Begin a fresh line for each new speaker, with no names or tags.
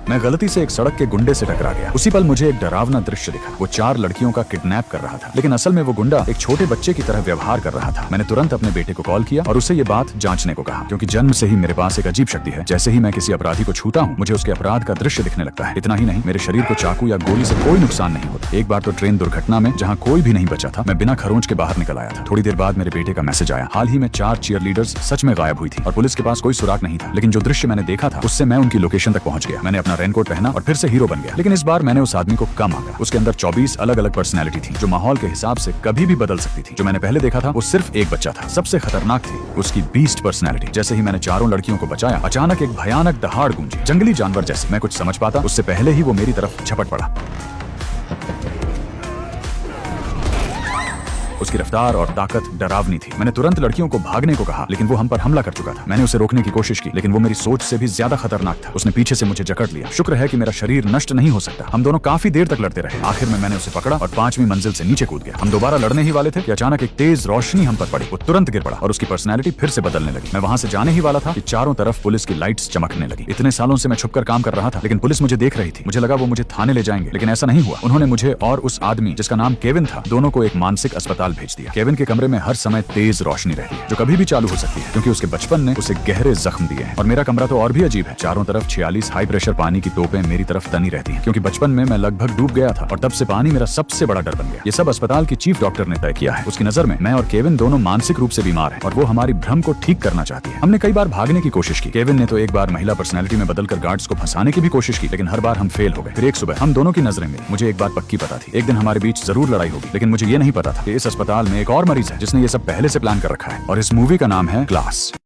मैं गलती से एक सड़क के गुंडे से टकरा गया। उसी पल मुझे एक डरावना दृश्य दिखा। वो 4 लड़कियों का किडनैप कर रहा था, लेकिन असल में वो गुंडा एक छोटे बच्चे की तरह व्यवहार कर रहा था। मैंने तुरंत अपने बेटे को कॉल किया और उसे ये बात जांचने को कहा, क्योंकि जन्म से ही मेरे पास एक अजीब शक्ति है। जैसे ही मैं किसी अपराधी को छूता हूँ, मुझे उसके अपराध का दृश्य दिखने लगता है। इतना ही नहीं, मेरे शरीर को चाकू या गोली से कोई नुकसान नहीं होता। एक बार तो ट्रेन दुर्घटना में, जहाँ कोई भी नहीं बचा था, मैं बिना खरोंच के बाहर निकल आया था। थोड़ी देर बाद मेरे बेटे का मैसेज आया। हाल ही में 4 चीयर लीडर्स सच में गायब हुई थी और पुलिस के पास कोई सुराग नहीं था। लेकिन जो दृश्य मैंने देखा था, उससे मैं उनकी लोकेशन तक पहुंच गया। मैंने अपना रेनकोट पहना और फिर से हीरो बन गया। लेकिन इस बार मैंने उस आदमी को कम आंका। उसके अंदर 24 अलग अलग पर्सनैलिटी थी, जो माहौल के हिसाब से कभी भी बदल सकती थी। जो मैंने पहले देखा था, वो सिर्फ एक बच्चा था। सबसे खतरनाक थी उसकी बीस्ट पर्सनैलिटी। जैसे ही मैंने 4 लड़कियों को बचाया, अचानक एक भयानक दहाड़ गूंजी, जंगली जानवर जैसे। मैं कुछ समझ पाता उससे पहले ही वो मेरी तरफ झपट पड़ा। उसकी रफ्तार और ताकत डरावनी थी। मैंने तुरंत लड़कियों को भागने को कहा, लेकिन वो हम पर हमला कर चुका था। मैंने उसे रोकने की कोशिश की, लेकिन वो मेरी सोच से भी ज्यादा खतरनाक था। उसने पीछे से मुझे जकड़ लिया। शुक्र है कि मेरा शरीर नष्ट नहीं हो सकता। हम दोनों काफी देर तक लड़ते रहे। आखिर में मैंने उसे पकड़ा और 5वीं मंजिल से नीचे कूद गया। हम दोबारा लड़ने ही वाले थे कि अचानक एक तेज रोशनी हम पर पड़ी। वो तुरंत गिर पड़ा और उसकी पर्सनैलिटी फिर से बदलने लगी। मैं वहां से जाने ही वाला था कि चारों तरफ पुलिस की लाइट्स चमकने लगी। इतने सालों से मैं छुपकर काम कर रहा था, लेकिन पुलिस मुझे देख रही थी। मुझे लगा वो मुझे थाने ले जाएंगे, लेकिन ऐसा नहीं हुआ। उन्होंने मुझे और उस आदमी, जिसका नाम केविन था, दोनों को एक मानसिक अस्पताल भेज दिया। केविन के कमरे में हर समय तेज रोशनी रहती है, जो कभी भी चालू हो सकती है, क्योंकि उसके बचपन ने उसे गहरे जख्म दिए हैं। और मेरा कमरा तो और भी अजीब है। चारों तरफ 46 हाई प्रेशर पानी की तोपें मेरी तरफ तनी रहती हैं, क्योंकि बचपन में मैं लगभग डूब गया था और तब से पानी मेरा सबसे बड़ा डर बन गया। ये सब अस्पताल की चीफ डॉक्टर ने तय किया है। उसकी नजर में मैं और केविन दोनों मानसिक रूप से बीमार हैं और वो हमारी भ्रम को ठीक करना चाहती है। हमने कई बार भागने की कोशिश की। केविन ने तो एक बार महिला पर्सनैलिटी में बदलकर गार्ड्स को फंसाने की भी कोशिश की, लेकिन हर बार हम फेल हो गए। फिर एक सुबह हम दोनों की नजरें मिली। मुझे एक बात पक्की पता थी, एक दिन हमारे बीच जरूर लड़ाई होगी, लेकिन मुझे ये नहीं पता था कि इस अस्पताल में एक और मरीज है जिसने ये सब पहले से प्लान कर रखा है। और इस मूवी का नाम है क्लास।